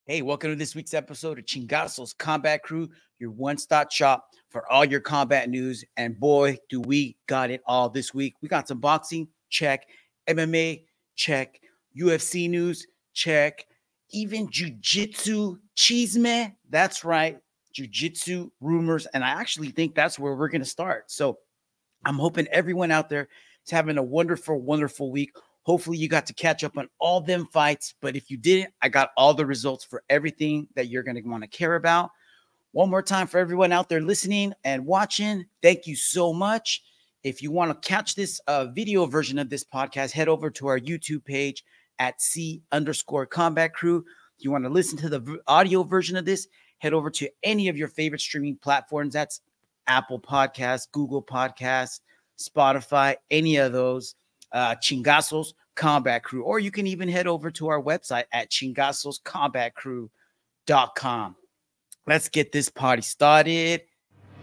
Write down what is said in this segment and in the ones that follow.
Hey, welcome to this week's episode of Chingazo's Combat Crew, your one-stop shop for all your combat news. And boy, do we got it all this week. We got some boxing, check, MMA, check, UFC news, check, even jiu-jitsu, chisme. That's right, jiu-jitsu rumors. And I actually think that's where we're going to start. So I'm hoping everyone out there is having a wonderful, wonderful week. Hopefully you got to catch up on all them fights, but if you didn't, I got all the results for everything that you're going to want to care about. One more time for everyone out there listening and watching, thank you so much. If you want to catch this video version of this podcast, head over to our YouTube page at C_Combat Crew. If you want to listen to the audio version of this, head over to any of your favorite streaming platforms. That's Apple Podcasts, Google Podcasts, Spotify, any of those. Chingazo's Combat Crew, or you can even head over to our website at chingazoscombatcrew.com. Let's get this party started.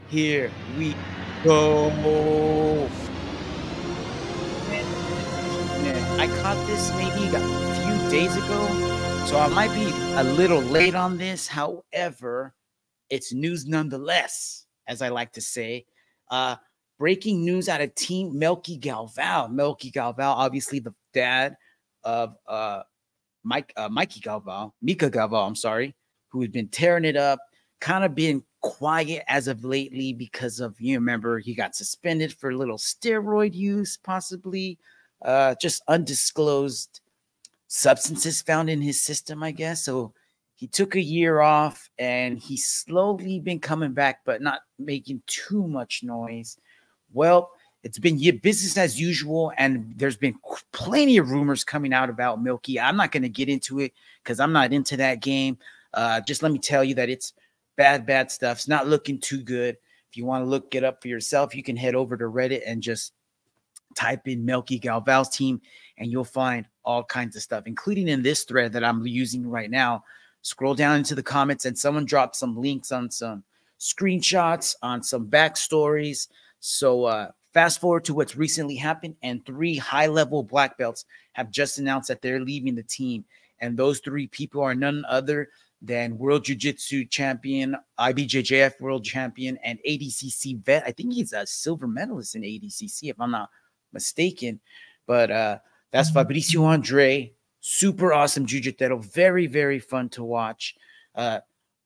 Here we go. I caught this maybe a few days ago, so I might be a little late on this. However, it's news nonetheless, as I like to say. Breaking news out of Team Melqui Galvaol. Melqui Galvaol, obviously the dad of Mika Galvaol, I'm sorry, who has been tearing it up, kind of been quiet as of lately because of, you remember, he got suspended for a little steroid use, possibly, just undisclosed substances found in his system, I guess. So he took a year off and he's slowly been coming back, but not making too much noise. Well, it's been business as usual, and there's been plenty of rumors coming out about Melqui. I'm not going to get into it because I'm not into that game. Just let me tell you that it's bad stuff. It's not looking too good. If you want to look it up for yourself, you can head over to Reddit and just type in Melqui Galvaol's team, and you'll find all kinds of stuff, including in this thread that I'm using right now. Scroll down into the comments, and someone dropped some links on some screenshots, on some backstories. So fast forward to what's recently happened, and 3 high-level black belts have just announced that they're leaving the team. And those 3 people are none other than World Jiu-Jitsu champion, IBJJF World champion, and ADCC vet. I think he's a silver medalist in ADCC, if I'm not mistaken. But that's Fabricio Andre. Super awesome jiu-jitsu. Very, very fun to watch.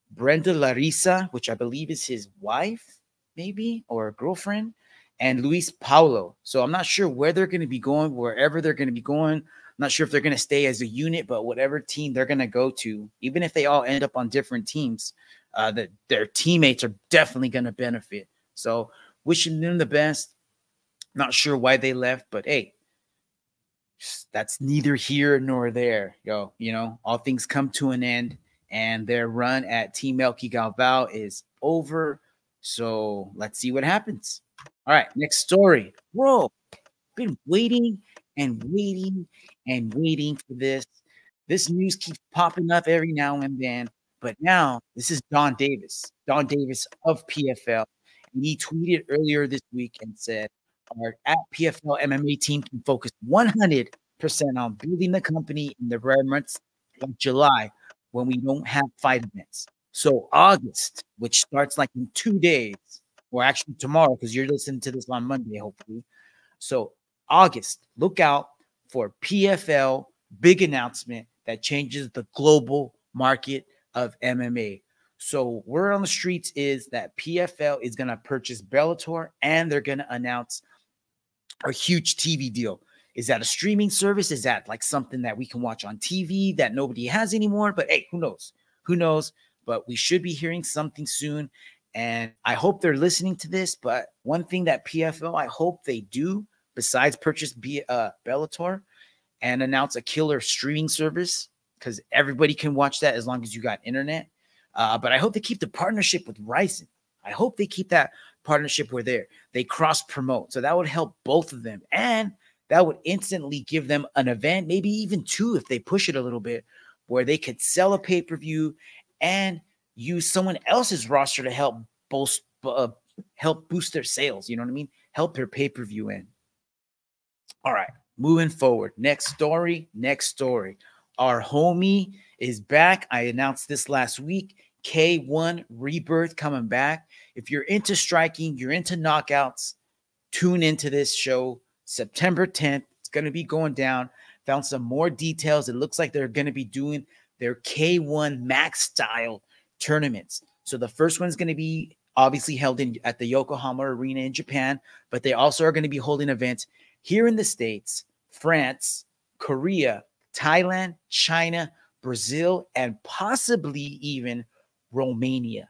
Brenda Larissa, which I believe is his wife, maybe, or a girlfriend, and Luis Paulo. So I'm not sure where they're going to be going, wherever they're going to be going. I'm not sure if they're going to stay as a unit, but whatever team they're going to go to, even if they all end up on different teams, that their teammates are definitely going to benefit. So wishing them the best. Not sure why they left, but hey, that's neither here nor there. You know, all things come to an end, and their run at Team Melqui Galvaol is over. So let's see what happens. All right, next story. Bro, been waiting and waiting and waiting for this. This news keeps popping up every now and then. But now this is Don Davis of PFL. And he tweeted earlier this week and said, our at PFL MMA team can focus 100% on building the company in the rare months like July when we don't have fight events. So August, which starts like in 2 days, or actually tomorrow, because you're listening to this on Monday, hopefully. So August, look out for PFL big announcement that changes the global market of MMA. So word on the streets is that PFL is going to purchase Bellator, and they're going to announce a huge TV deal. Is that a streaming service? Is that like something that we can watch on TV that nobody has anymore? But hey, who knows? Who knows? But we should be hearing something soon. And I hope they're listening to this. But one thing that PFL, I hope they do, besides purchase Bellator and announce a killer streaming service, because everybody can watch that as long as you got internet. But I hope they keep the partnership with RIZIN. I hope they keep that partnership where they cross-promote. So that would help both of them. And that would instantly give them an event, maybe even 2 if they push it a little bit, where they could sell a pay-per-view and use someone else's roster to help boost their sales. You know what I mean? Help their pay-per-view in. All right, moving forward. Next story. Our homie is back. I announced this last week. K One Rebirth coming back. If you're into striking, you're into knockouts, tune into this show. September 10th. It's going to be going down. Found some more details. It looks like they're going to be doing their K1 Max style tournaments. So the first one's going to be obviously held at the Yokohama Arena in Japan, but they also are going to be holding events here in the States, France, Korea, Thailand, China, Brazil, and possibly even Romania.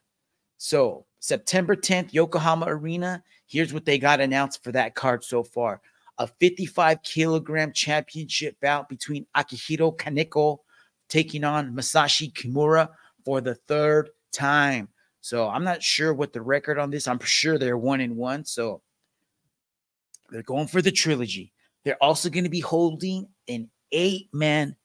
So September 10th, Yokohama Arena. Here's what they got announced for that card so far. A 55-kilogram championship bout between Akihiro Kaneko taking on Masashi Kimura for the third time. So I'm not sure what the record on this. I'm sure they're 1-1. So they're going for the trilogy. They're also going to be holding an 8-man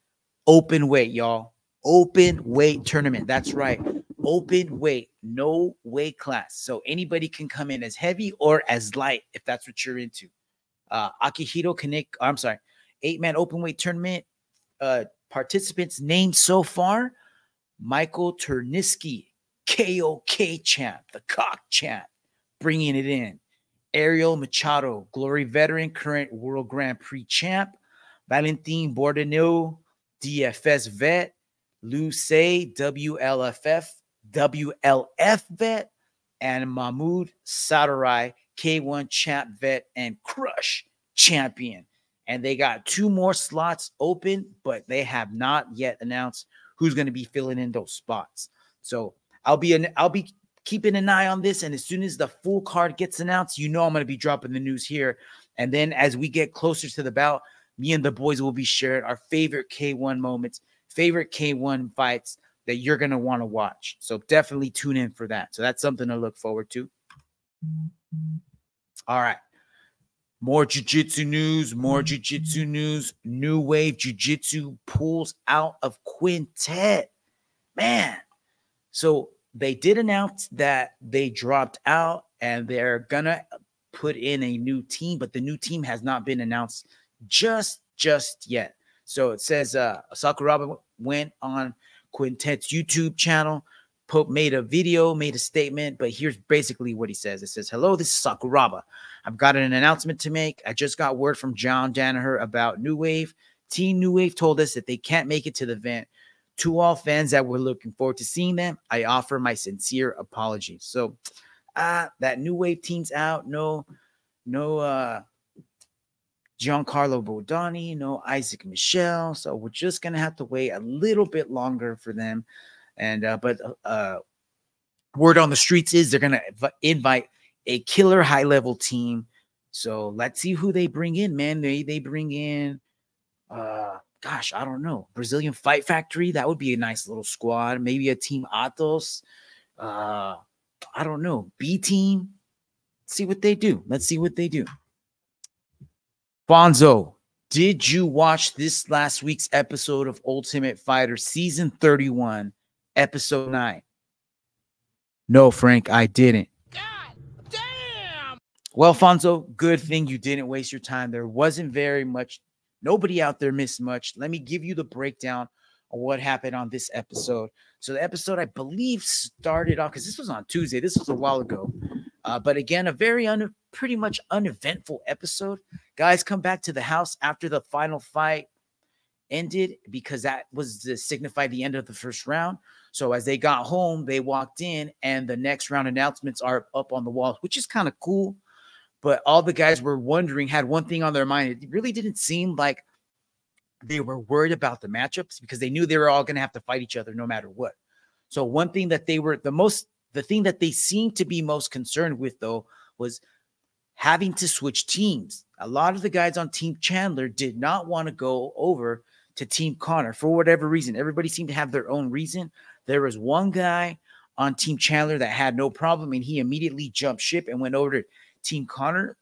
open weight, y'all. Open weight tournament. That's right. Open weight, no weight class. So anybody can come in as heavy or as light if that's what you're into. Akihiro Kaneko, I'm sorry, 8-man open weight tournament. Participants named so far: Michael Turniski, KOK champ, the cock champ, bringing it in. Ariel Machado, glory veteran, current World Grand Prix champ. Valentin Bordenau, DFS vet. Lu Say, WLF vet. And Mahmoud Sadarai, K1 champ vet and Crush champion. And they got 2 more slots open, but they have not yet announced who's going to be filling in those spots. So I'll be keeping an eye on this, and as soon as the full card gets announced, you know I'm going to be dropping the news here. And then as we get closer to the bout, me and the boys will be sharing our favorite K1 moments, favorite K1 fights that you're going to want to watch. So definitely tune in for that. So that's something to look forward to. All right. More jiu-jitsu news, New Wave Jiu-Jitsu pulls out of quintet. Man. So they did announce that they dropped out and they're going to put in a new team, but the new team has not been announced just yet. So it says Sakuraba went on Quintet's YouTube channel, made a video, made a statement, but here's basically what he says. It says, "Hello, this is Sakuraba. I've got an announcement to make. I just got word from John Danaher about New Wave. Team New Wave told us that they can't make it to the event. To all fans that were looking forward to seeing them, I offer my sincere apologies." So that New Wave team's out. No Giancarlo Bodani, no Isaac Michel. So we're just going to have to wait a little bit longer for them. And but word on the streets is they're going to invite a killer high-level team. So let's see who they bring in, man. They bring in, gosh, I don't know, Brazilian Fight Factory. That would be a nice little squad. Maybe a Team Atos. I don't know, B Team. See what they do. Let's see what they do. Bonzo, did you watch this last week's episode of Ultimate Fighter Season 31, Episode 9? No, Frank, I didn't. God damn! Well, Fonzo, good thing you didn't waste your time. There wasn't very much. Nobody out there missed much. Let me give you the breakdown of what happened on this episode. So the episode, I believe, started off, because this was on Tuesday. This was a while ago. But again, a very pretty much uneventful episode. Guys come back to the house after the final fight ended, because that was to signify the end of the first round. So as they got home, they walked in and the next round announcements are up on the wall, which is kind of cool. But all the guys were wondering, had one thing on their mind. It really didn't seem like they were worried about the matchups, because they knew they were all going to have to fight each other no matter what. So one thing that they were the thing that they seemed to be most concerned with, though, was having to switch teams. A lot of the guys on Team Chandler did not want to go over to Team Connor for whatever reason. Everybody seemed to have their own reason. There was one guy on Team Chandler that had no problem, and he immediately jumped ship and went over to Team Connor.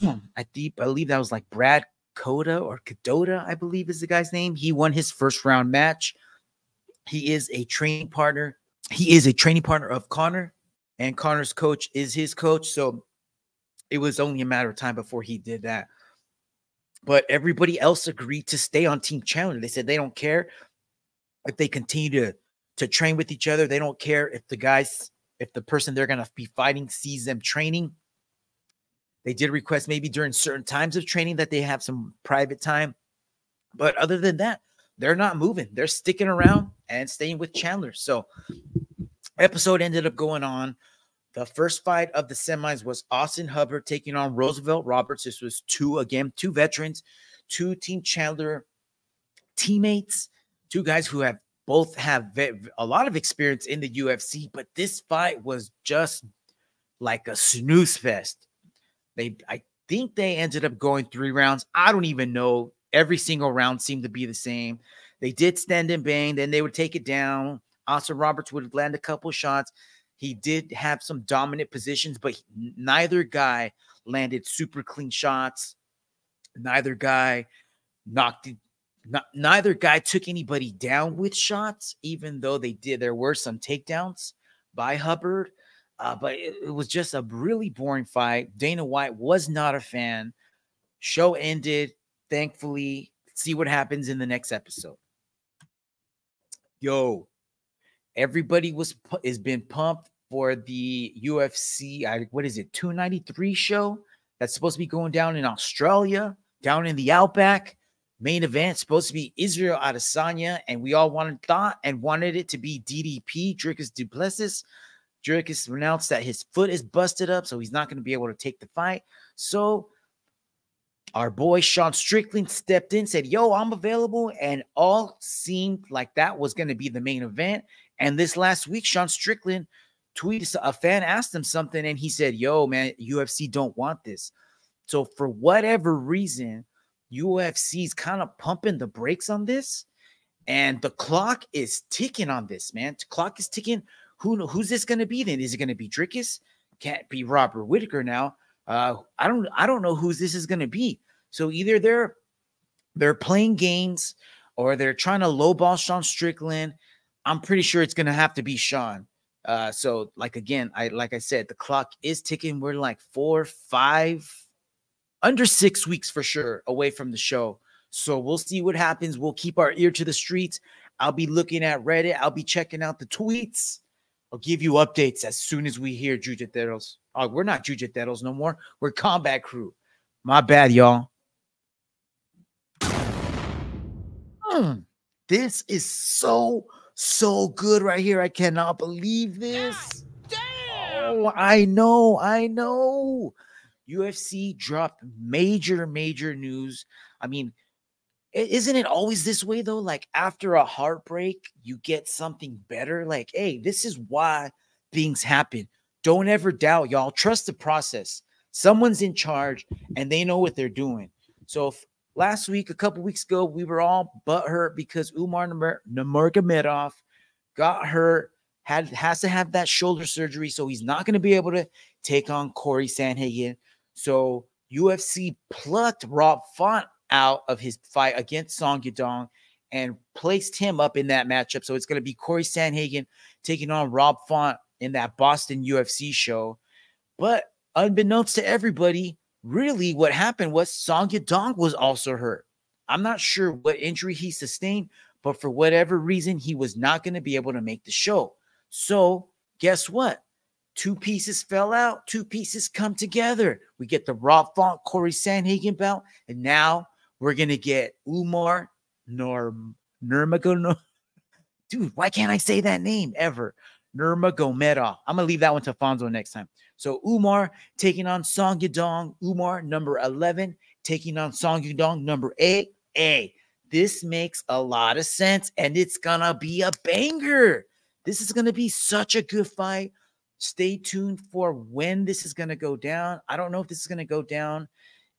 I believe that was like Brad Coda or Cadota, I believe is the guy's name. He won his first round match. He is a training partner. He is a training partner of Connor, and Connor's coach is his coach. So it was only a matter of time before he did that. But everybody else agreed to stay on Team Chandler. They said they don't care. if they continue to train with each other. They don't care if the person they're going to be fighting sees them training. They did request maybe during certain times of training that they have some private time. But other than that, they're not moving. They're sticking around and staying with Chandler. So episode ended up going on. The first fight of the semis was Austin Hubbard taking on Roosevelt Roberts. This was two veterans, two Team Chandler teammates, two guys who have both have a lot of experience in the UFC, but this fight was just like a snooze fest. I think they ended up going 3 rounds. I don't even know. Every single round seemed to be the same. They did stand and bang, then they would take it down. Austin Roberts would land a couple shots. He did have some dominant positions, but neither guy landed super clean shots. Neither guy took anybody down with shots, even though there were some takedowns by Hubbard. But it was just a really boring fight. Dana White was not a fan. Show ended, thankfully. See what happens in the next episode. Yo, everybody has been pumped for the UFC. 293 show that's supposed to be going down in Australia, down in the Outback. Main event supposed to be Israel Adesanya, and we all wanted it to be DDP, Dricus du Plessis. Dricus announced that his foot is busted up, so he's not going to be able to take the fight. So our boy Sean Strickland stepped in, said, yo, I'm available, and all seemed like that was going to be the main event. And this last week, Sean Strickland tweeted, a fan asked him something, and he said, yo, man, UFC don't want this. So for whatever reason, UFC's kind of pumping the brakes on this, and the clock is ticking on this, man. The clock is ticking. Who's this going to be then? Is it going to be Dricus? Can't be Robert Whittaker now. I don't know who this is going to be. So either they're playing games or they're trying to lowball Sean Strickland. I'm pretty sure it's going to have to be Sean. So like I said, the clock is ticking. We're like 4, 5, under 6 weeks for sure away from the show. So we'll see what happens. We'll keep our ear to the streets. I'll be looking at Reddit. I'll be checking out the tweets. I'll give you updates as soon as we hear Jiu-Jiteros. Oh, we're not Jiu-Jiteros no more. We're Combat Crew. My bad, y'all. This is so good right here. I cannot believe this. Damn. Oh, I know. UFC dropped major news. I mean, isn't it always this way, though? Like, after a heartbreak, you get something better. Like, hey, this is why things happen. Don't ever doubt, y'all. Trust the process. Someone's in charge, and they know what they're doing. So last week, a couple weeks ago, we were all butthurt because Umar Nurmagomedov got hurt, has to have that shoulder surgery, so he's not going to be able to take on Corey Sandhagen. So UFC plucked Rob Font out of his fight against Song Yadong and placed him up in that matchup. So it's going to be Corey Sandhagen taking on Rob Font in that Boston UFC show. But unbeknownst to everybody, really what happened was Song Yadong was also hurt. I'm not sure what injury he sustained, but for whatever reason, he was not going to be able to make the show. So guess what? 2 pieces fell out, 2 pieces come together. We get the Rob Font, Corey Sandhagen bout, and now we're going to get Umar Nurmagomedov. Dude, why can't I say that name ever? Nurmagomedov. I'm going to leave that one to Fonzo next time. So Umar taking on Song Yadong. Umar, number 11, taking on Song Yadong, number 8. Hey, this makes a lot of sense, and it's going to be a banger. This is going to be such a good fight. Stay tuned for when this is going to go down. I don't know if this is going to go down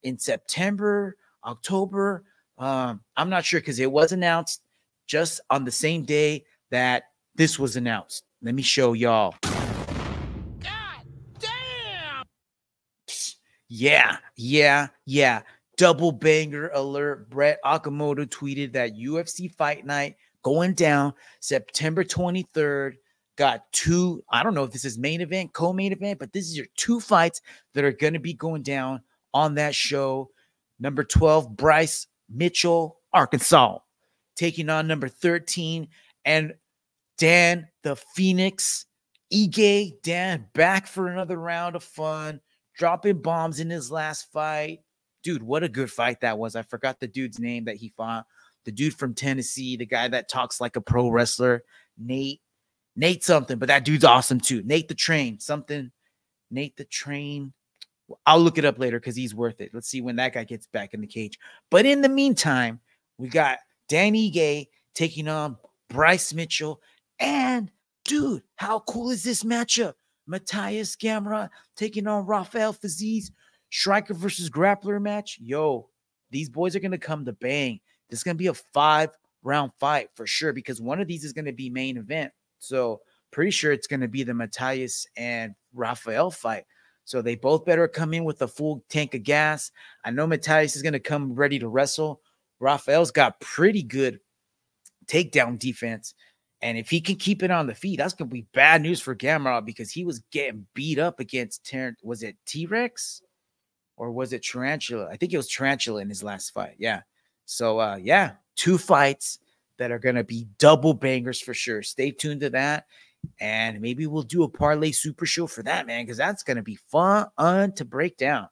in September, October. I'm not sure because it was announced just on the same day that this was announced. Let me show y'all. God damn! Yeah. Double banger alert. Brett Okamoto tweeted that UFC Fight Night going down September 23rd. Got 2, I don't know if this is main event, co-main event, but this is your 2 fights that are going to be going down on that show. Number 12, Bryce Mitchell, Arkansas, taking on number 13, And Dan, the Phoenix, Ige, Dan, back for another round of fun, dropping bombs in his last fight. Dude, what a good fight that was. I forgot the dude's name that he fought. The dude from Tennessee, the guy that talks like a pro wrestler, Nate something, but that dude's awesome too. Nate the Train, something. Nate the Train. I'll look it up later because he's worth it. Let's see when that guy gets back in the cage. But in the meantime, we got Dan Ige taking on Bryce Mitchell. And, dude, how cool is this matchup? Matthias Gamrot taking on Rafael Fiziev. Striker versus grappler match. Yo, these boys are going to come to bang. This is going to be a 5-round fight for sure because one of these is going to be main event. So pretty sure it's going to be the Matthias and Rafael fight. So they both better come in with a full tank of gas. I know Matthias is going to come ready to wrestle. Rafael's got pretty good takedown defense. And if he can keep it on the feet, that's going to be bad news for Gamrot because he was getting beat up against Terrance. Was it T-Rex or was it Tarantula? I think it was Tarantula in his last fight. Yeah. So, yeah, 2 fights that are going to be double bangers for sure. Stay tuned to that. And maybe we'll do a parlay super show for that, man, because that's going to be fun to break down.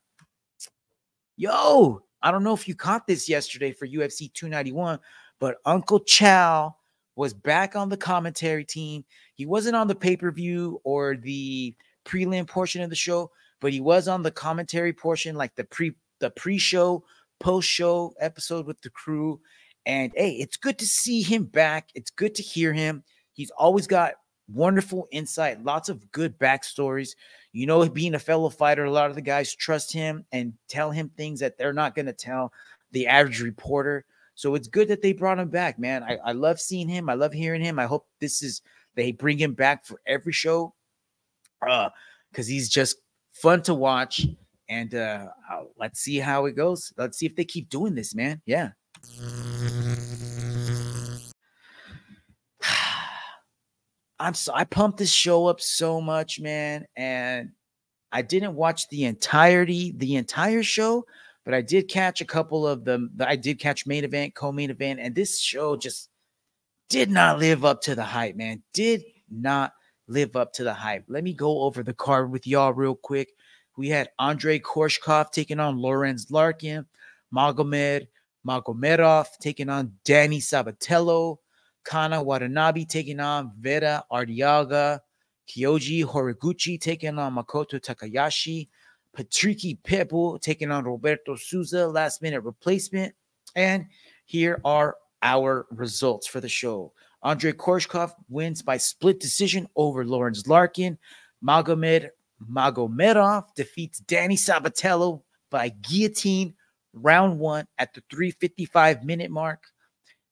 Yo, I don't know if you caught this yesterday for UFC 291, but Uncle Chow was back on the commentary team. He wasn't on the pay-per-view or the prelim portion of the show, but he was on the commentary portion, like the pre-show, post-show episode with the crew. And, hey, it's good to see him back. It's good to hear him. He's always got wonderful insight, lots of good backstories. You know, being a fellow fighter, a lot of the guys trust him and tell him things that they're not going to tell the average reporter. So it's good that they brought him back, man. I love seeing him. I love hearing him. I hope they bring him back for every show because he's just fun to watch. And let's see how it goes. Let's see if they keep doing this, man. Yeah. I pumped this show up so much, man, and I didn't watch the entire show, but I did catch a couple of them. I did catch main event, co-main event, and this show just did not live up to the hype, man. Did not live up to the hype. Let me go over the card with y'all real quick. We had Andrei Korshkov taking on Lorenz Larkin, Magomedov taking on Danny Sabatello, Kana Watanabe taking on Vera Ardiaga, Kyoji Horiguchi taking on Makoto Takayashi, Patricky Pitbull taking on Roberto Souza, last minute replacement. And here are our results for the show. Andrei Korshkov wins by split decision over Lorenz Larkin. Magomedov defeats Danny Sabatello by guillotine round 1 at the 3:55-minute mark.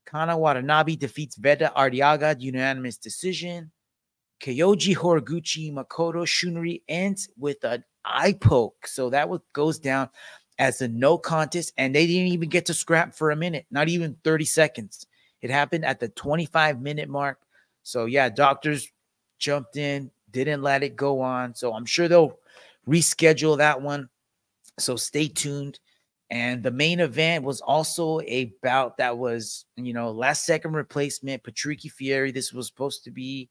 Kana Watanabe defeats Veda Ardiaga unanimous decision. Kyoji Horiguchi Makoto Shunri ends with an eye poke. So that goes down as a no contest, and they didn't even get to scrap for a minute, not even 30 seconds. It happened at the 25-minute mark. So, yeah, doctors jumped in, didn't let it go on. So I'm sure they'll reschedule that one. So stay tuned. And the main event was also a bout that was, last second replacement, Patricky Fieri. This was supposed to be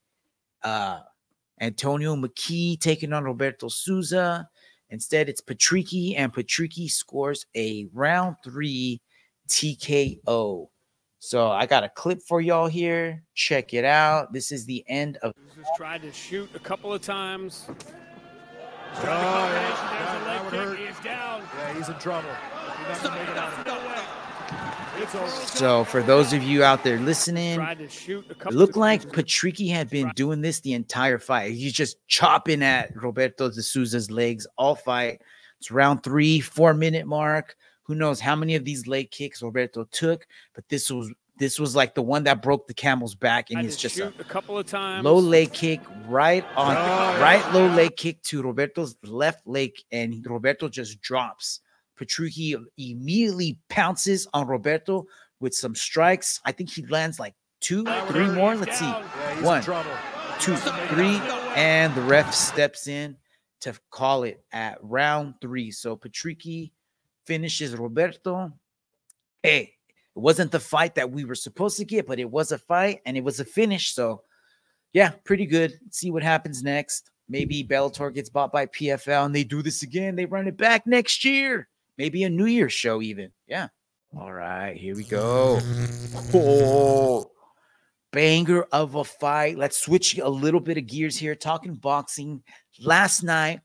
Antonio McKee taking on Roberto Souza. Instead, it's Patricky, and Patricky scores a round 3 TKO. So I got a clip for y'all here. Check it out. This is the end of. Just tried to shoot a couple of times. That would hurt. He is down. Yeah, he's in trouble. So for those of you out there listening, it looked like Patricky had been doing this the entire fight. He's just chopping at Roberto de Souza's legs all fight. It's round 3, 4-minute mark. Who knows how many of these leg kicks Roberto took, but this was like the one that broke the camel's back, and it's just a couple of times. Low leg kick right low leg kick to Roberto's left leg, and Roberto just drops. Patricky immediately pounces on Roberto with some strikes. I think he lands like 2, 3 more. Let's see. 1, 2, 3, and the ref steps in to call it at round 3. So Patricky finishes Roberto. Hey, It wasn't the fight that we were supposed to get, but it was a fight and it was a finish. So, yeah, pretty good. Let's see what happens next. Maybe Bellator gets bought by PFL and they do this again. They run it back next year. Maybe a New Year's show even. Yeah. All right, here we go. Oh, banger of a fight. Let's switch a little bit of gears here. Talking boxing. Last night,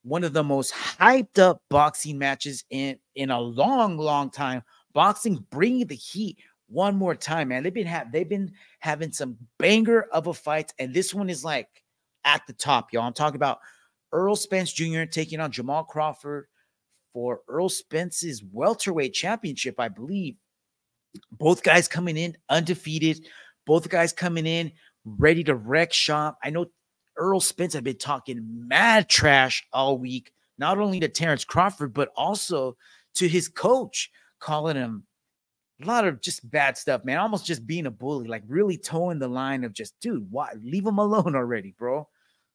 one of the most hyped up boxing matches in a long time. Boxing bringing the heat one more time, man. They've been having some banger of a fight, and this one is like at the top, y'all. I'm talking about Errol Spence Jr. taking on Jamal Crawford for Errol Spence's welterweight championship, I believe. Both guys coming in undefeated. Both guys coming in ready to wreck shop. I know Errol Spence had been talking mad trash all week, not only to Terrance Crawford, but also to his coach, calling him a lot of just bad stuff, man. Almost just being a bully, like really towing the line of just, dude, why? Leave him alone already, bro.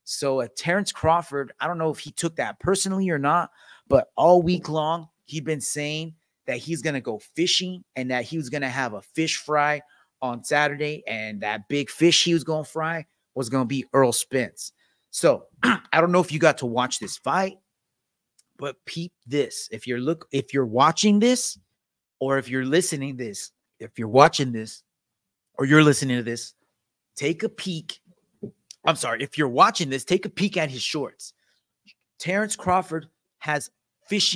So Terrance Crawford, I don't know if he took that personally or not, but all week long, he'd been saying that he's going to go fishing and that he was going to have a fish fry on Saturday, and that big fish he was going to fry was going to be Errol Spence. So I don't know if you got to watch this fight, but peep this. If you're watching this, or if you're listening to this, if you're watching this, or you're listening to this, take a peek. I'm sorry. If you're watching this, take a peek at his shorts. Terrance Crawford has a fish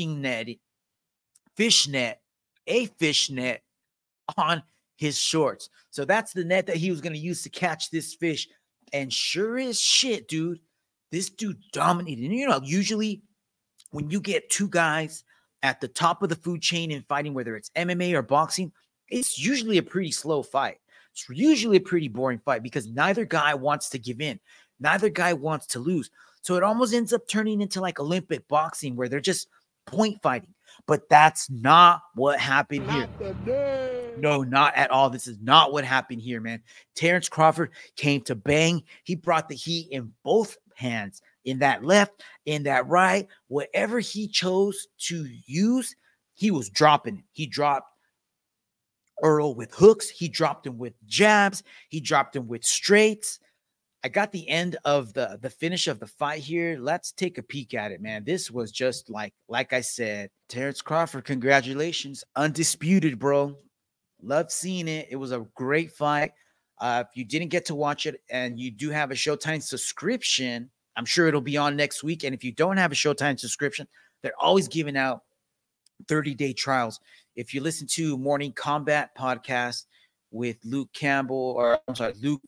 net on his shorts. So that's the net that he was going to use to catch this fish. And sure as shit, dude, this dude dominated. And you know, usually when you get two guys at the top of the food chain in fighting, whether it's MMA or boxing, it's usually a pretty slow fight. It's usually a pretty boring fight because neither guy wants to give in. Neither guy wants to lose. So it almost ends up turning into like Olympic boxing where they're just point fighting. But that's not what happened here. No, not at all. This is not what happened here, man. Terrance Crawford came to bang. He brought the heat in both hands, in that left, in that right. Whatever he chose to use, he was dropping it. He dropped Errol with hooks. He dropped him with jabs. He dropped him with straights. I got the end of the finish of the fight here. Let's take a peek at it, man. This was just like I said, Terrance Crawford, congratulations. Undisputed, bro. Loved seeing it. It was a great fight. If you didn't get to watch it and you do have a Showtime subscription, I'm sure it'll be on next week. And if you don't have a Showtime subscription, they're always giving out 30-day trials. If you listen to Morning Combat podcast with Luke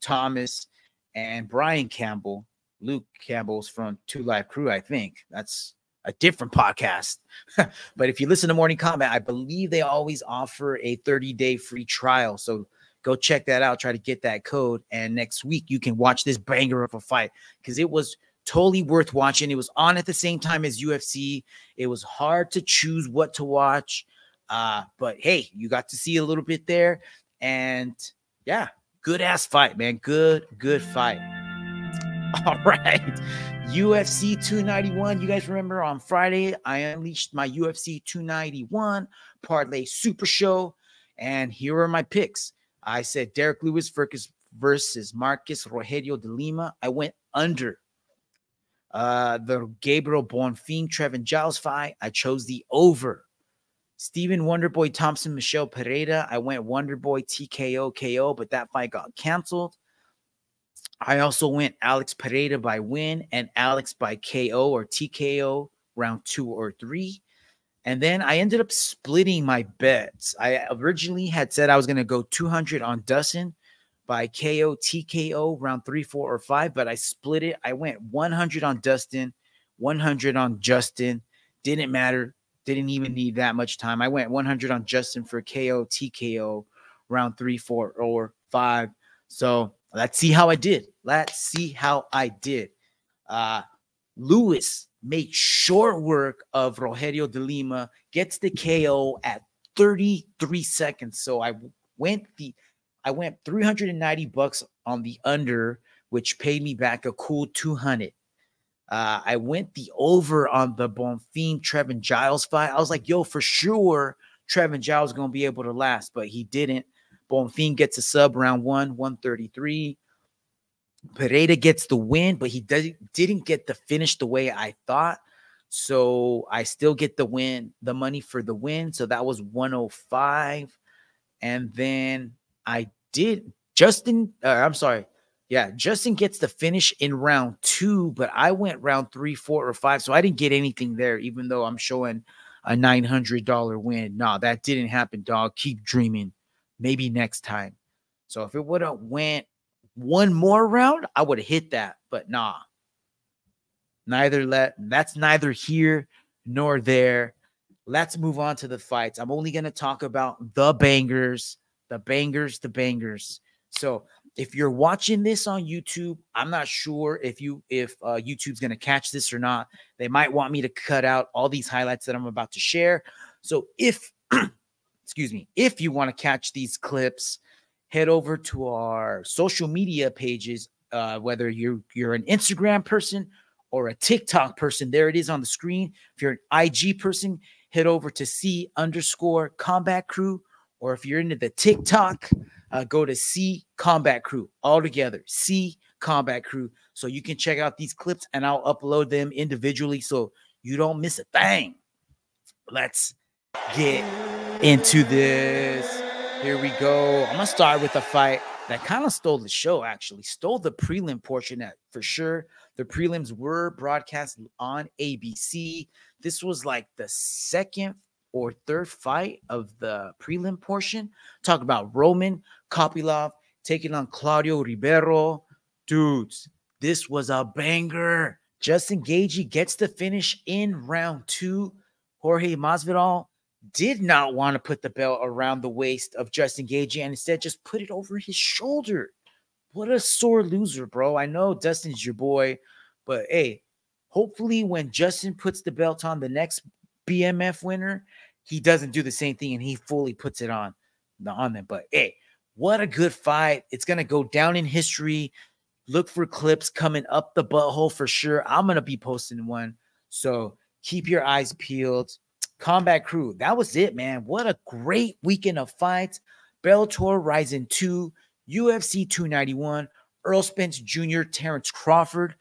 Thomas and Brian Campbell. Luke Campbell's from Two Live Crew, I think. That's a different podcast. But if you listen to Morning Combat, I believe they always offer a 30-day free trial. So go check that out. Try to get that code. And next week, you can watch this banger of a fight because it was totally worth watching. It was on at the same time as UFC. It was hard to choose what to watch. But hey, you got to see a little bit there. And yeah, good ass fight, man. Good fight. All right. UFC 291. You guys remember on Friday, I unleashed my UFC 291 Parlay Super Show. And here are my picks. I said Derek Lewis versus Marcus Rogelio de Lima. I went under. The Gabriel Bonfim Trevin Giles fight, I chose the over. Stephen Wonderboy Thompson Michelle Pereira, I went Wonderboy TKO KO, but that fight got canceled. I also went Alex Pereira by win and Alex by KO or TKO round 2 or 3. And then I ended up splitting my bets. I originally had said I was going to go 200 on Dustin by KO, TKO, round 3, 4, or 5, but I split it. I went 100 on Dustin, 100 on Justin. Didn't matter. Didn't even need that much time. I went 100 on Justin for KO, TKO, round 3, 4, or 5. So let's see how I did. Lewis made short work of Rogelio de Lima, gets the KO at 33 seconds. So I went $390 on the under, which paid me back a cool 200. I went the over on the Bonfim Trevin Giles fight. I was like, yo, for sure, Trevin Zhao was going to be able to last, but he didn't. Bonfim gets a sub round 1, 133. Pereira gets the win, but he didn't get the finish the way I thought. So I still get the win, the money for the win. So that was 105. And then I did Justin gets the finish in round 2, but I went round 3, 4, or 5. So I didn't get anything there, even though I'm showing a $900 win. Nah, that didn't happen, dog. Keep dreaming. Maybe next time. So if it would have went one more round, I would have hit that. But nah. That's neither here nor there. Let's move on to the fights. I'm only going to talk about the bangers. So if you're watching this on YouTube, I'm not sure if YouTube's going to catch this or not. They might want me to cut out all these highlights that I'm about to share. So if if you want to catch these clips, head over to our social media pages, whether you're an Instagram person or a TikTok person. There it is on the screen. If you're an IG person, head over to C_Combat Crew, or if you're into the TikTok, go to C Combat Crew all together. C Combat Crew. So you can check out these clips and I'll upload them individually so you don't miss a thing. Let's get into this. Here we go. I'm gonna start with a fight that kind of stole the show, actually. Stole the prelim portion for sure. The prelims were broadcast on ABC. This was like the second or third fight of the prelim portion. Talk about Roman Kopylov taking on Claudio Ribeiro. Dudes, this was a banger. Justin Gaethje gets the finish in round 2. Jorge Masvidal did not want to put the belt around the waist of Justin Gaethje and instead just put it over his shoulder. What a sore loser, bro. I know Dustin's your boy, but hey, hopefully when Justin puts the belt on the next BMF winner, he doesn't do the same thing and he fully puts it on them. But hey, what a good fight. It's going to go down in history. Look for clips coming up the butthole for sure. I'm going to be posting one. So keep your eyes peeled. Combat Crew, that was it, man. What a great weekend of fights. Bellator, RIZIN2, UFC 291, Errol Spence Jr., Terrance Crawford.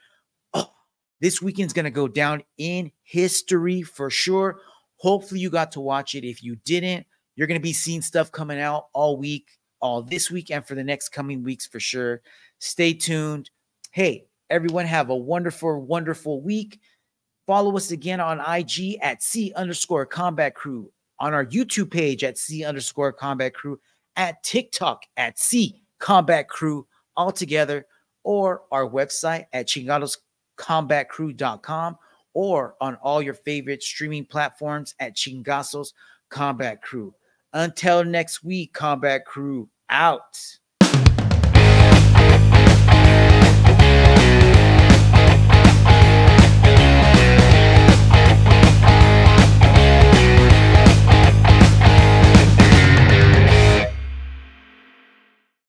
Oh, this weekend's going to go down in history for sure. Hopefully you got to watch it. If you didn't, you're going to be seeing stuff coming out all this week, and for the next coming weeks for sure. Stay tuned. Hey, everyone, have a wonderful, wonderful week. Follow us again on IG at C_Combat Crew, on our YouTube page at C_Combat Crew, at TikTok at C Combat Crew all together, or our website at chingadoscombatcrew.com, or on all your favorite streaming platforms at Chingasos Combat Crew. Until next week, Combat Crew out.